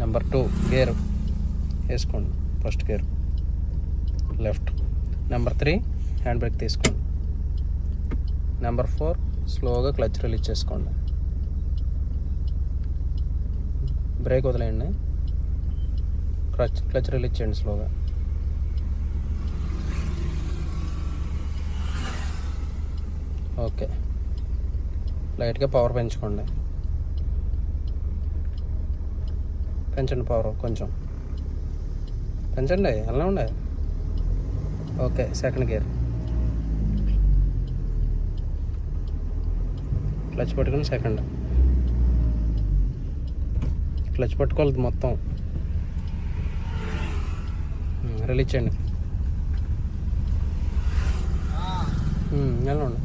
Number 2 gear వేసుకోండి, first gear left. Number 3 hand brake తీసుకోండి. Number 4 స్లోగా క్లచ్ రిలీజ్ చేసుకోండి. బ్రేక్ వదిలేయండి, క్లచ్ రిలీజ్ చేయండి స్లోగా. ఓకే, లైట్గా పవర్ పెంచుకోండి, పెంచండి పవర్ కొంచెం పెంచండి, అలా ఉండే. ఓకే, సెకండ్ గేర్ క్లచ్ పట్టుకుని సెకండ్, క్లచ్ పట్టుకోవాలి మొత్తం, రిలీజ్ చేయండి. ఎలా ఉండే.